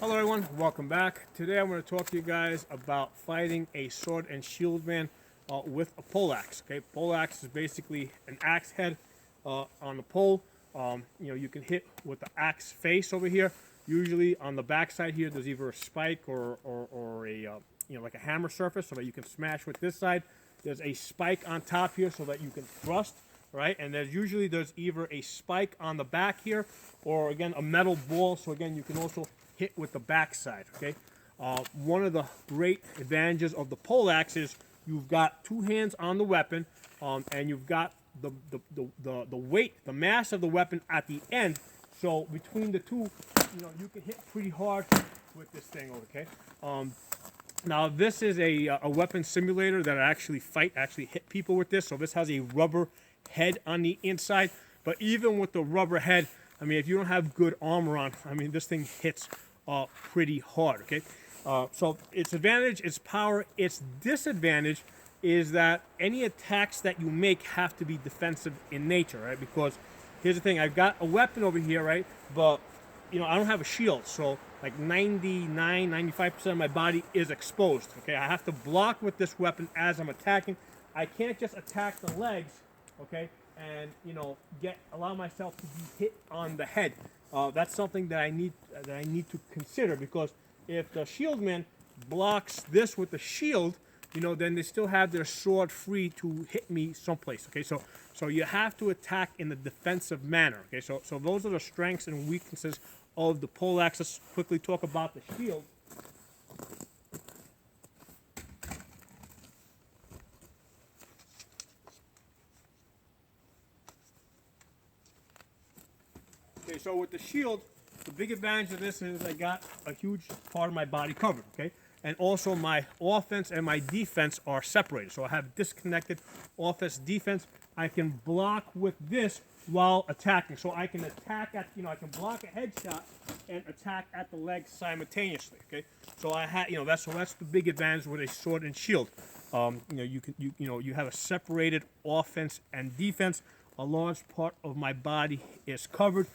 Hello everyone, welcome back. Today I'm going to talk to you guys about fighting a sword and shield man with a poleaxe. Okay, poleaxe is basically an axe head on the pole. You can hit with the axe face over here. Usually on the back side here, there's either a spike or a like a hammer surface, so that you can smash with this side. There's a spike on top here, so that you can thrust. Right, and there's either a spike on the back here, or again a metal ball. So again, you can also hit with the back side. Okay, one of the great advantages of the poleaxe is you've got two hands on the weapon, and you've got the weight, the mass of the weapon at the end. So between the two, you can hit pretty hard with this thing. Okay. Now this is a weapon simulator that I actually hit people with this. So this has a rubber head on the inside, but even with the rubber head, I mean, if you don't have good armor on, I mean, this thing hits pretty hard. Okay, so its advantage, its power. Its disadvantage is that any attacks that you make have to be defensive in nature, right? Because here's the thing: I've got a weapon over here, right? But I don't have a shield, so like 95% of my body is exposed. Okay, I have to block with this weapon as I'm attacking. I can't just attack the legs, okay, and allow myself to be hit on the head. That's something that I need to consider, because if the shieldman blocks this with the shield, then they still have their sword free to hit me someplace. Okay, so you have to attack in the defensive manner. Okay, so those are the strengths and weaknesses of the poleaxe. Let's quickly talk about the shield. Okay, so with the shield, the big advantage of this is I got a huge part of my body covered, okay? And also my offense and my defense are separated. So I have disconnected offense, defense. I can block with this while attacking. So I can attack at, I can block a headshot and attack at the leg simultaneously, okay? So that's the big advantage with a sword and shield. You have a separated offense and defense. A large part of my body is covered.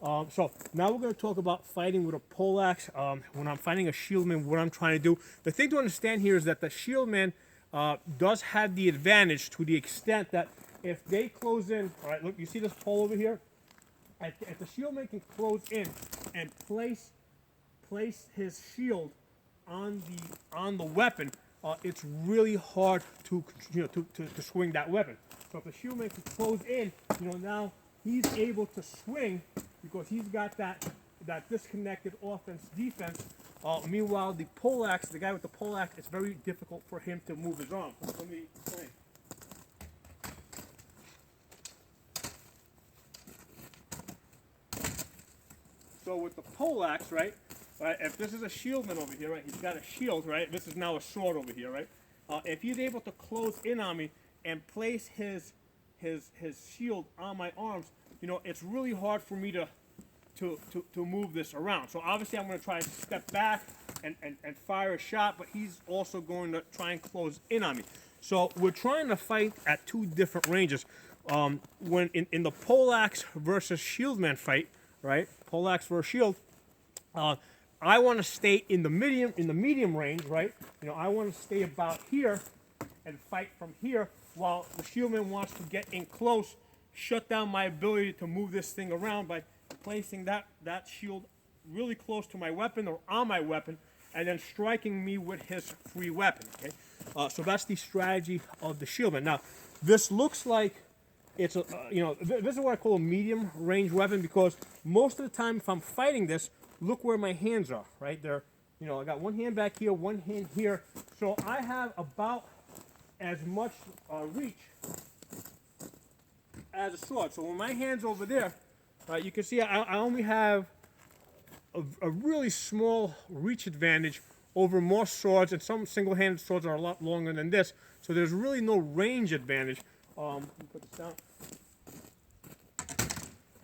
So now we're going to talk about fighting with a poleaxe. When I'm fighting a shieldman, what I'm trying to do. The thing to understand here is that the shieldman does have the advantage to the extent that if they close in, all right, look, you see this pole over here? If the shieldman can close in and place his shield on the weapon, it's really hard to swing that weapon. So if the shieldman can close in, now he's able to swing because he's got that disconnected offense defense. Meanwhile, the poleaxe, the guy with the poleaxe, it's very difficult for him to move his arm. Let me explain. So with the poleaxe, right? If this is a shieldman over here, right? He's got a shield, right? This is now a sword over here, right? If he's able to close in on me and place his shield on my arms, it's really hard for me to move this around. So obviously I'm going to try to step back and fire a shot, but he's also going to try and close in on me. So we're trying to fight at two different ranges. When in the poleaxe versus shieldman fight, right? Poleaxe versus shield. I want to stay in the medium range, right? I want to stay about here and fight from here, while the shieldman wants to get in close, shut down my ability to move this thing around by placing that shield really close to my weapon or on my weapon, and then striking me with his free weapon. Okay, so that's the strategy of the shieldman. Now, this looks like it's a this is what I call a medium range weapon, because most of the time if I'm fighting this, look where my hands are. Right there, I got one hand back here, one hand here, so I have about as much reach as a sword. So when my hand's over there, you can see I only have a really small reach advantage over most swords, and some single-handed swords are a lot longer than this. So there's really no range advantage. Let me put this down.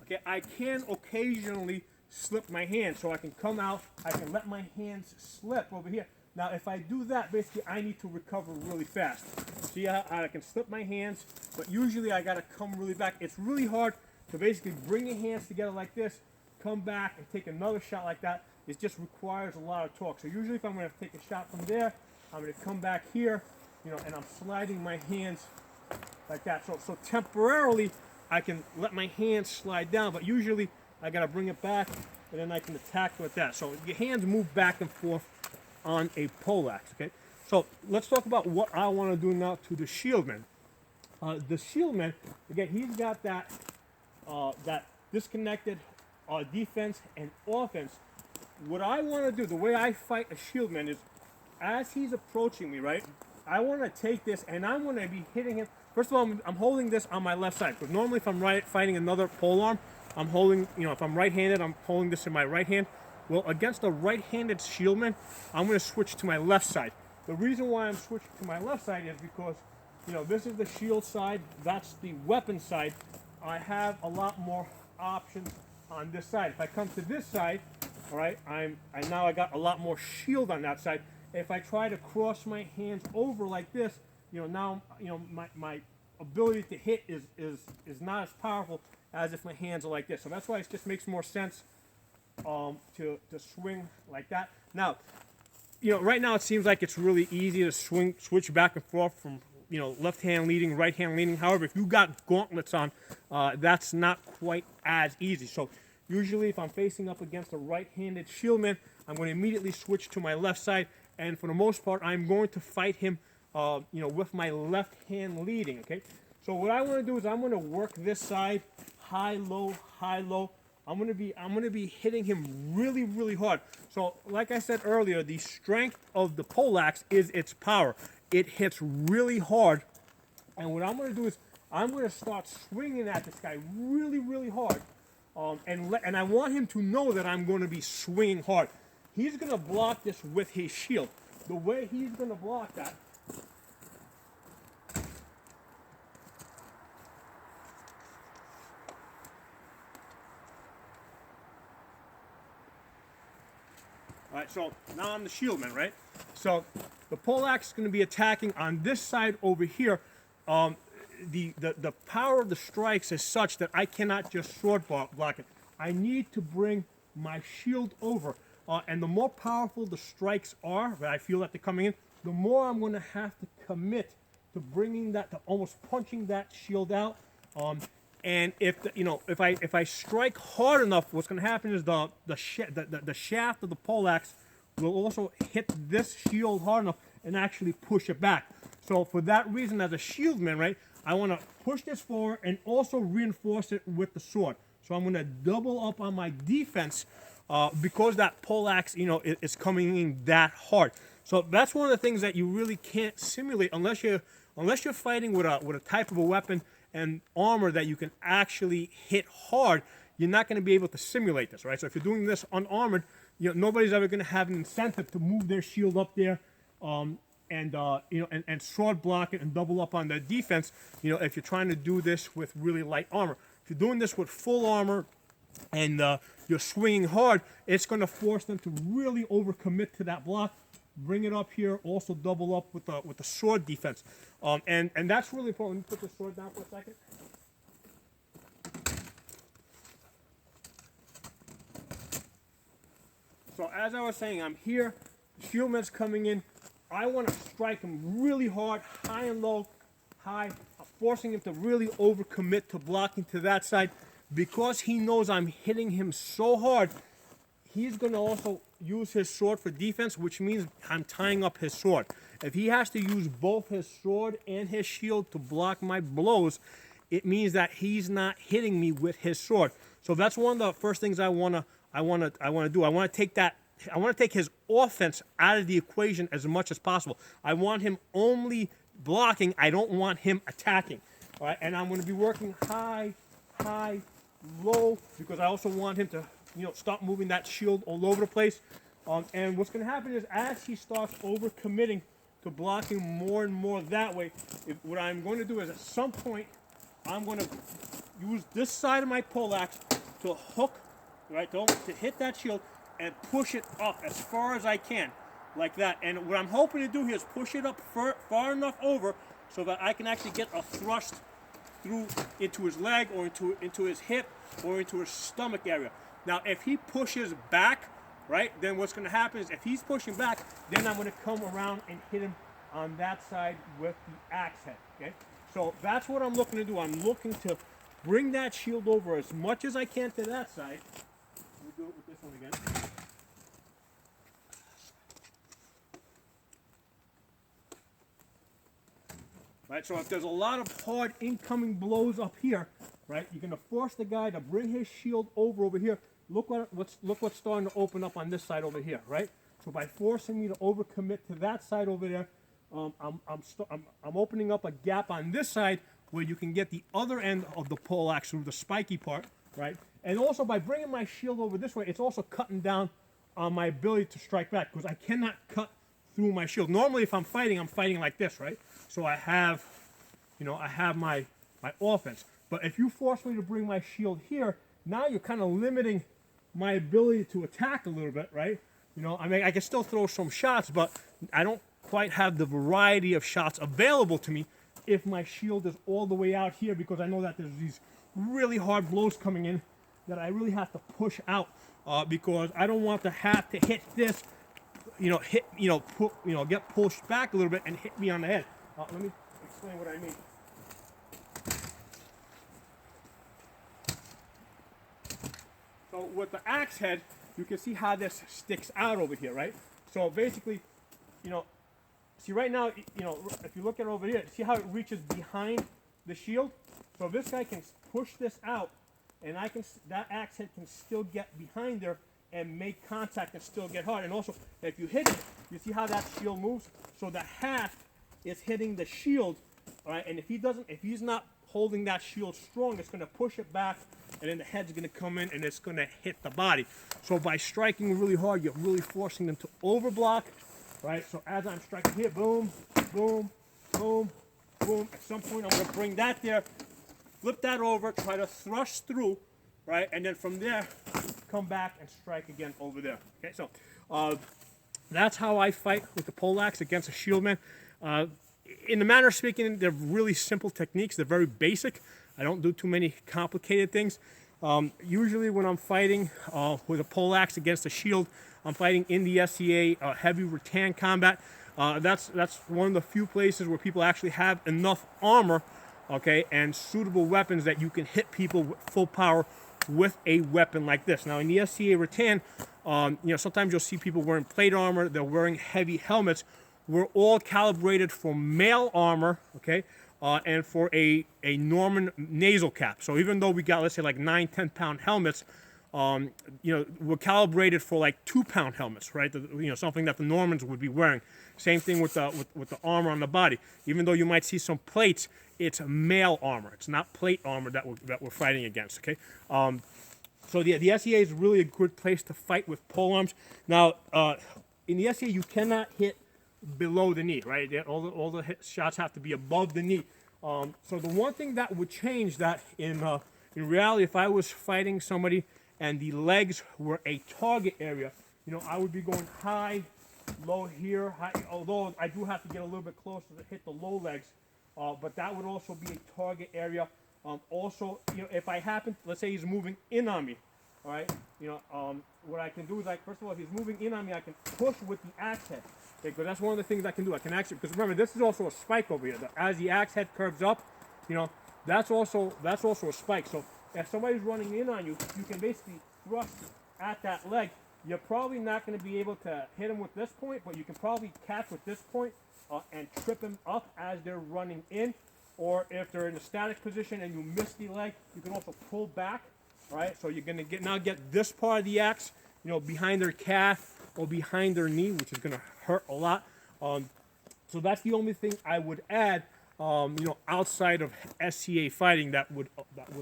Okay, I can occasionally slip my hand, so I can come out, I can let my hands slip over here. Now, if I do that, basically, I need to recover really fast. See how I can slip my hands, but usually I got to come really back. It's really hard to basically bring your hands together like this, come back and take another shot like that, it just requires a lot of torque. So usually if I'm going to take a shot from there, I'm going to come back here, you know, and I'm sliding my hands like that. So temporarily, I can let my hands slide down, but usually I got to bring it back, and then I can attack with that. So your hands move back and forth on a poleaxe, okay? So let's talk about what I want to do now to the Shieldman. The Shieldman, again, he's got that that disconnected defense and offense. What I want to do, the way I fight a Shieldman is, as he's approaching me, right, I want to take this and I'm going to be hitting him. First of all, I'm holding this on my left side, because normally if I'm fighting another polearm, I'm holding, you know, if I'm right-handed, I'm holding this in my right hand. Well, against a right-handed Shieldman, I'm going to switch to my left side. The reason why I'm switching to my left side is because, you know, this is the shield side, that's the weapon side. I have a lot more options on this side. If I come to this side, all right, now I got a lot more shield on that side. If I try to cross my hands over like this, you know, now, you know, my ability to hit is not as powerful as if my hands are like this. So that's why it just makes more sense to swing like that. Now, you know, right now it seems like it's really easy to switch back and forth from, you know, left hand leading, right hand leading. However, if you got gauntlets on, that's not quite as easy. So usually if I'm facing up against a right-handed Shieldman, I'm going to immediately switch to my left side, and for the most part, I'm going to fight him, you know, with my left hand leading, okay? So what I want to do is I'm going to work this side, high, low, high, low. I'm going to be hitting him really, really hard. So like I said earlier, the strength of the poleaxe is its power. It hits really hard, and what I'm going to do is I'm going to start swinging at this guy really, really hard, and I want him to know that I'm going to be swinging hard. He's going to block this with his shield. The way he's going to block that, all right, so now I'm the Shieldman, right? So the poleaxe is going to be attacking on this side over here. The power of the strikes is such that I cannot just sword block it. I need to bring my shield over. And the more powerful the strikes are, that I feel that they're coming in, the more I'm going to have to commit to bringing that, to almost punching that shield out. And if I strike hard enough, what's going to happen is the shaft of the poleaxe will also hit this shield hard enough and actually push it back. So for that reason, as a Shieldman, right, I want to push this forward and also reinforce it with the sword. So I'm going to double up on my defense because that poleaxe, you know, is coming in that hard. So that's one of the things that you really can't simulate unless you're fighting with a type of a weapon and armor that you can actually hit hard. You're not going to be able to simulate this, right? So if you're doing this unarmored, you know, nobody's ever going to have an incentive to move their shield up there, and sword block it and double up on their defense. You know, if you're trying to do this with really light armor. If you're doing this with full armor and you're swinging hard, it's going to force them to really overcommit to that block. Bring it up here, also double up with the sword defense, and that's really important. Let me put the sword down for a second. So as I was saying, I'm here. The Shieldman's coming in. I want to strike him really hard, high and low, high, forcing him to really overcommit to blocking to that side. Because he knows I'm hitting him so hard, he's going to also use his sword for defense, which means I'm tying up his sword. If he has to use both his sword and his shield to block my blows, it means that he's not hitting me with his sword. So that's one of the first things I want to do. I want to take his offense out of the equation as much as possible. I want him only blocking. I don't want him attacking. All right, and I'm going to be working high, low, because I also want him to, you know, stop moving that shield all over the place. And what's going to happen is, as he starts overcommitting to blocking more and more that way, what I'm going to do is, at some point, I'm going to use this side of my poleaxe to hook, right, to hit that shield and push it up as far as I can, like that. And what I'm hoping to do here is push it up far enough over so that I can actually get a thrust through into his leg or into his hip or into his stomach area. Now, if he pushes back, right, then what's going to happen is if he's pushing back, then I'm going to come around and hit him on that side with the axe head, okay? So that's what I'm looking to do. I'm looking to bring that shield over as much as I can to that side. We'll do it with this one again. Right, so if there's a lot of hard incoming blows up here, right, you're going to force the guy to bring his shield over here. Look what's starting to open up on this side over here, right? So by forcing me to overcommit to that side over there, I'm opening up a gap on this side where you can get the other end of the poleaxe through the spiky part, right? And also by bringing my shield over this way, it's also cutting down on my ability to strike back because I cannot cut through my shield. Normally, if I'm fighting like this, right? So I have, I have my offense. But if you force me to bring my shield here, now you're kind of limiting my ability to attack a little bit, right? I mean, I can still throw some shots, but I don't quite have the variety of shots available to me if my shield is all the way out here, because I know that there's these really hard blows coming in that I really have to push out because I don't want to have to hit this, get pushed back a little bit and hit me on the head. Let me explain what I mean. So with the axe head, you can see how this sticks out over here, right? So basically, see right now, if you look at it over here, see how it reaches behind the shield? So this guy can push this out, and that axe head can still get behind there and make contact and still get hard. And also, if you hit it, you see how that shield moves? So the haft is hitting the shield, all right? And if he's not holding that shield strong, it's going to push it back, and then the head's going to come in and it's going to hit the body. So by striking really hard, you're really forcing them to overblock, right? So as I'm striking here, boom, boom, boom, boom. At some point, I'm going to bring that there, flip that over, try to thrust through, right? And then from there, come back and strike again over there. Okay, so that's how I fight with the poleaxe against a Shieldman. In the manner of speaking, they're really simple techniques. They're very basic. I don't do too many complicated things. Usually when I'm fighting with a poleaxe against a shield, I'm fighting in the SCA heavy rattan combat. That's one of the few places where people actually have enough armor, okay, and suitable weapons that you can hit people with full power with a weapon like this. Now in the SCA rattan, sometimes you'll see people wearing plate armor. They're wearing heavy helmets. We're all calibrated for male armor, okay, and for a Norman nasal cap. So even though we got, let's say, like 9-10 pound helmets, we're calibrated for like 2-pound helmets, right? Something that the Normans would be wearing. Same thing with the armor on the body. Even though you might see some plates, it's male armor. It's not plate armor that we're fighting against, okay? So the SCA is really a good place to fight with polearms. Now, in the SCA, you cannot hit below the knee, right? All the shots have to be above the knee. So the one thing that would change that in reality, if I was fighting somebody and the legs were a target area, I would be going high, low here, high, although I do have to get a little bit closer to hit the low legs, but that would also be a target area. Also, if I happen, let's say he's moving in on me, all right, what I can do is, first of all, if he's moving in on me, I can push with the axe head. Okay, because that's one of the things I can do. I can actually, because remember, this is also a spike over here. As the axe head curves up, that's also a spike. So if somebody's running in on you, you can basically thrust at that leg. You're probably not going to be able to hit him with this point, but you can probably catch with this point and trip him up as they're running in. Or if they're in a static position and you miss the leg, you can also pull back. All right, so you're going to get this part of the axe, behind their calf or behind their knee, which is going to hurt a lot. So that's the only thing I would add, outside of SCA fighting that would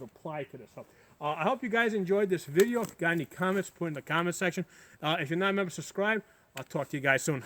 apply to this. So I hope you guys enjoyed this video. If you got any comments, put in the comment section. If you're not a member, subscribe. I'll talk to you guys soon.